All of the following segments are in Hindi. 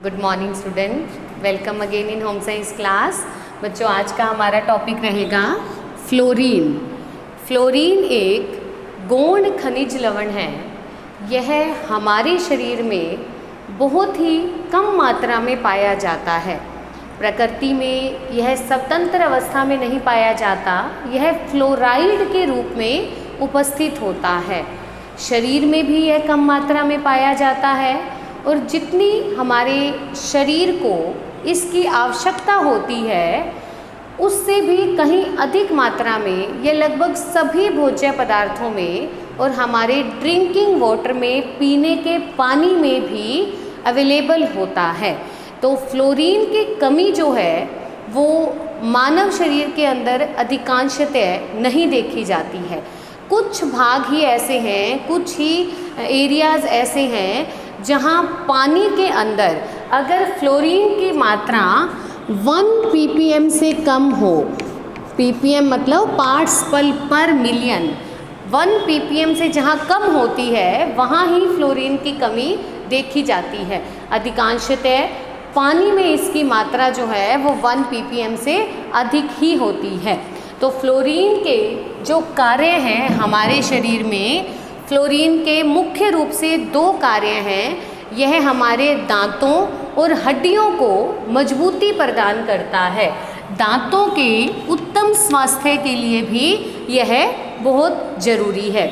Good morning student, welcome again in home science class. बच्चों, आज का हमारा टॉपिक रहेगा फ्लोरीन। फ्लोरीन एक गौण खनिज लवण है। यह हमारे शरीर में बहुत ही कम मात्रा में पाया जाता है। प्रकृति में यह स्वतंत्र अवस्था में नहीं पाया जाता, यह फ्लोराइड के रूप में उपस्थित होता है। शरीर में भी यह कम मात्रा में पाया जाता है और जितनी हमारे शरीर को इसकी आवश्यकता होती है उससे भी कहीं अधिक मात्रा में यह लगभग सभी भोज्य पदार्थों में और हमारे ड्रिंकिंग वाटर में, पीने के पानी में भी अवेलेबल होता है। तो फ्लोरीन की कमी जो है वो मानव शरीर के अंदर अधिकांशतः नहीं देखी जाती है। कुछ भाग ही ऐसे हैं, कुछ ही एरियाज़ ऐसे हैं जहाँ पानी के अंदर अगर फ्लोरीन की मात्रा 1 ppm से कम हो, ppm मतलब पार्ट्स पर मिलियन, 1 ppm से जहाँ कम होती है वहाँ ही फ्लोरीन की कमी देखी जाती है। अधिकांशतः पानी में इसकी मात्रा जो है वो 1 ppm से अधिक ही होती है। तो फ्लोरीन के जो कार्य हैं हमारे शरीर में, फ्लोरीन के मुख्य रूप से 2 कार्य हैं। यह हमारे दांतों और हड्डियों को मजबूती प्रदान करता है। दांतों के उत्तम स्वास्थ्य के लिए भी यह बहुत ज़रूरी है।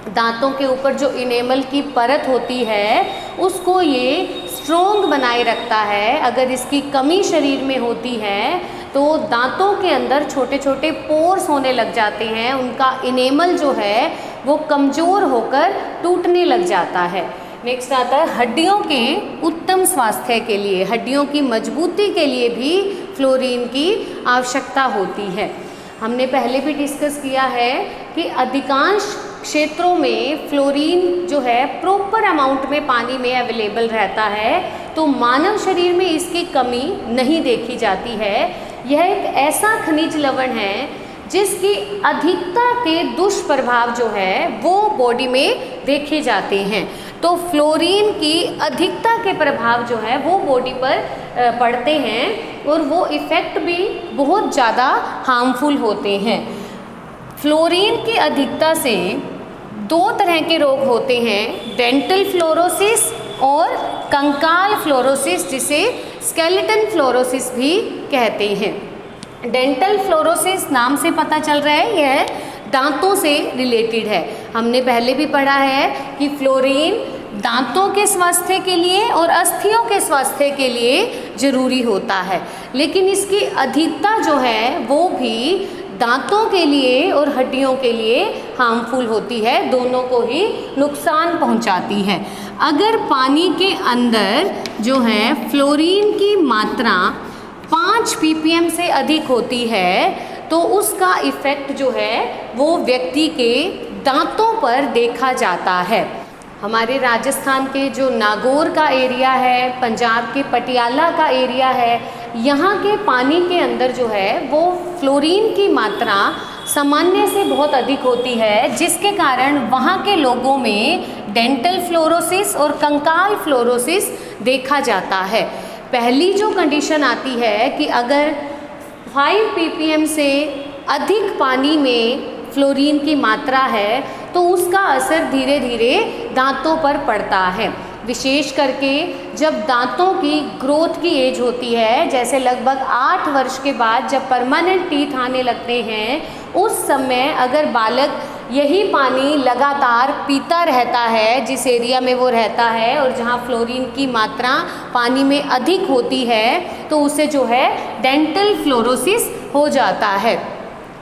दांतों के ऊपर जो इनेमल की परत होती है उसको ये स्ट्रोंग बनाए रखता है। अगर इसकी कमी शरीर में होती है तो दांतों के अंदर छोटे छोटे पोर्स होने लग जाते हैं, उनका इनेमल जो है वो कमज़ोर होकर टूटने लग जाता है। नेक्स्ट आता है हड्डियों के उत्तम स्वास्थ्य के लिए, हड्डियों की मजबूती के लिए भी फ्लोरीन की आवश्यकता होती है। हमने पहले भी डिस्कस किया है कि अधिकांश क्षेत्रों में फ्लोरीन जो है प्रॉपर अमाउंट में पानी में अवेलेबल रहता है, तो मानव शरीर में इसकी कमी नहीं देखी जाती है। यह एक ऐसा खनिज लवण है जिसकी अधिकता के दुष्प्रभाव जो है वो बॉडी में देखे जाते हैं। तो फ्लोरीन की अधिकता के प्रभाव जो है वो बॉडी पर पड़ते हैं और वो इफ़ेक्ट भी बहुत ज़्यादा हार्मफुल होते हैं। फ्लोरीन की अधिकता से 2 तरह के रोग होते हैं, डेंटल फ्लोरोसिस और कंकाल फ्लोरोसिस, जिसे स्केलेटन फ्लोरोसिस भी कहते हैं। डेंटल फ्लोरोसिस नाम से पता चल रहा है यह दांतों से रिलेटेड है। हमने पहले भी पढ़ा है कि फ्लोरीन दांतों के स्वास्थ्य के लिए और अस्थियों के स्वास्थ्य के लिए ज़रूरी होता है, लेकिन इसकी अधिकता जो है वो भी दांतों के लिए और हड्डियों के लिए हार्मफुल होती है, दोनों को ही नुकसान पहुंचाती है। अगर पानी के अंदर जो है फ्लोरीन की मात्रा 5 ppm से अधिक होती है तो उसका इफ़ेक्ट जो है वो व्यक्ति के दांतों पर देखा जाता है। हमारे राजस्थान के जो नागौर का एरिया है, पंजाब के पटियाला का एरिया है, यहाँ के पानी के अंदर जो है वो फ्लोरीन की मात्रा सामान्य से बहुत अधिक होती है, जिसके कारण वहाँ के लोगों में डेंटल फ्लोरोसिस और कंकाल फ्लोरोसिस देखा जाता है। पहली जो कंडीशन आती है कि अगर 5 ppm से अधिक पानी में फ्लोरीन की मात्रा है तो उसका असर धीरे धीरे दांतों पर पड़ता है। विशेष करके जब दांतों की ग्रोथ की एज होती है, जैसे लगभग 8 वर्ष के बाद जब परमानेंट टीथ आने लगते हैं, उस समय अगर बालक यही पानी लगातार पीता रहता है जिस एरिया में वो रहता है और जहाँ फ्लोरीन की मात्रा पानी में अधिक होती है, तो उसे जो है डेंटल फ्लोरोसिस हो जाता है।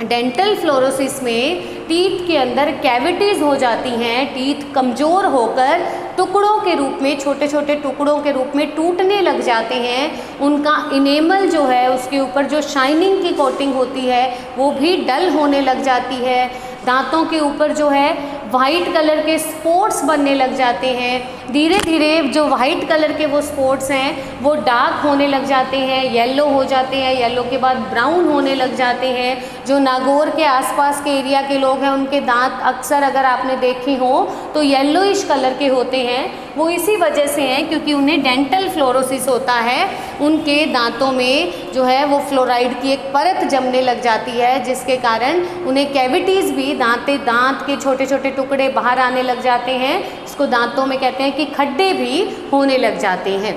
डेंटल फ्लोरोसिस में टीथ के अंदर कैविटीज़ हो जाती हैं, टीथ कमज़ोर होकर टुकड़ों के रूप में, छोटे छोटे टुकड़ों के रूप में टूटने लग जाते हैं। उनका इनेमल जो है, उसके ऊपर जो शाइनिंग की कोटिंग होती है वो भी डल होने लग जाती है। दांतों के ऊपर जो है वाइट कलर के स्पॉट्स बनने लग जाते हैं, धीरे धीरे जो वाइट कलर के वो स्पॉट्स हैं वो डार्क होने लग जाते हैं, येलो हो जाते हैं, येलो के बाद ब्राउन होने लग जाते हैं। जो नागौर के आसपास के एरिया के लोग हैं उनके दांत अक्सर अगर आपने देखे हो तो येलोइश कलर के होते हैं। वो इसी वजह से हैं क्योंकि उन्हें डेंटल फ्लोरोसिस होता है, उनके दांतों में जो है वो फ्लोराइड की एक परत जमने लग जाती है, जिसके कारण उन्हें कैविटीज़ भी दांत के छोटे छोटे टुकड़े बाहर आने लग जाते हैं। इसको दांतों में कहते हैं कि खड्डे भी होने लग जाते हैं।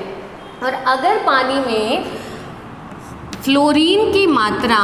और अगर पानी में फ्लोरीन की मात्रा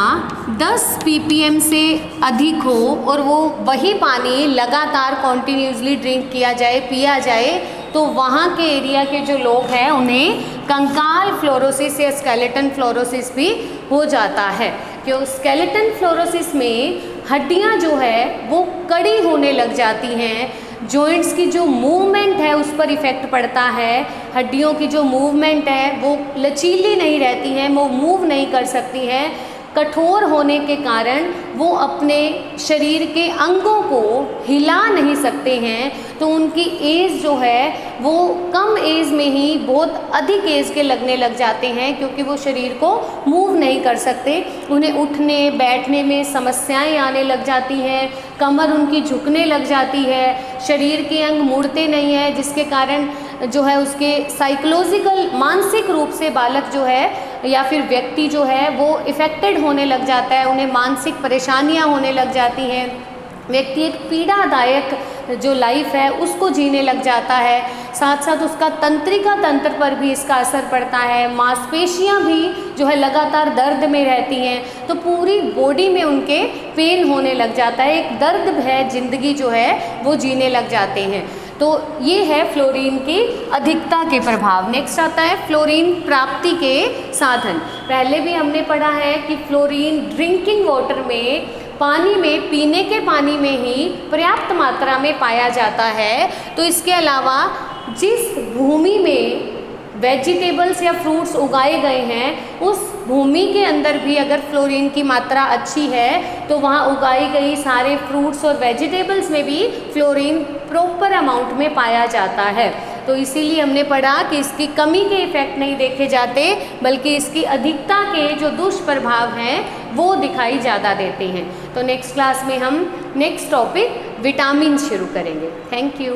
10 ppm से अधिक हो और वो वही पानी लगातार कॉन्टिन्यूसली ड्रिंक किया जाए, पिया जाए, तो वहाँ के एरिया के जो लोग हैं उन्हें कंकाल फ्लोरोसिस या स्केलेटन फ्लोरोसिस भी हो जाता है। क्यों? स्केलेटन फ्लोरोसिस में हड्डियाँ जो है वो कड़ी होने लग जाती हैं, जॉइंट्स की जो मूवमेंट है उस पर इफ़ेक्ट पड़ता है, हड्डियों की जो मूवमेंट है वो लचीली नहीं रहती हैं, वो मूव नहीं कर सकती हैं। कठोर होने के कारण वो अपने शरीर के अंगों को हिला नहीं सकते हैं, तो उनकी एज जो है वो कम एज में ही बहुत अधिक एज के लगने लग जाते हैं, क्योंकि वो शरीर को मूव नहीं कर सकते। उन्हें उठने बैठने में समस्याएं आने लग जाती हैं, कमर उनकी झुकने लग जाती है, शरीर के अंग मुड़ते नहीं हैं, जिसके कारण जो है उसके साइकोलॉजिकल मानसिक रूप से बालक जो है या फिर व्यक्ति जो है वो इफ़ेक्टेड होने लग जाता है, उन्हें मानसिक परेशानियां होने लग जाती हैं। व्यक्ति एक पीड़ादायक जो लाइफ है उसको जीने लग जाता है। साथ साथ उसका तंत्रिका तंत्र पर भी इसका असर पड़ता है, मांसपेशियां भी जो है लगातार दर्द में रहती हैं, तो पूरी बॉडी में उनके पेन होने लग जाता है, एक दर्द है जिंदगी जो है वो जीने लग जाते हैं। तो ये है फ्लोरीन की अधिकता के प्रभाव। नेक्स्ट आता है फ्लोरीन प्राप्ति के साधन। पहले भी हमने पढ़ा है कि फ्लोरीन ड्रिंकिंग वाटर में, पानी में, पीने के पानी में ही पर्याप्त मात्रा में पाया जाता है। तो इसके अलावा जिस भूमि में वेजिटेबल्स या फ्रूट्स उगाए गए हैं उस भूमि के अंदर भी अगर फ्लोरीन की मात्रा अच्छी है तो वहाँ उगाई गई सारे फ्रूट्स और वेजिटेबल्स में भी फ्लोरीन प्रॉपर अमाउंट में पाया जाता है। तो इसीलिए हमने पढ़ा कि इसकी कमी के इफ़ेक्ट नहीं देखे जाते, बल्कि इसकी अधिकता के जो दुष्प्रभाव हैं वो दिखाई ज़्यादा देते हैं। तो नेक्स्ट क्लास में हम नेक्स्ट टॉपिक विटामिन शुरू करेंगे। Thank you.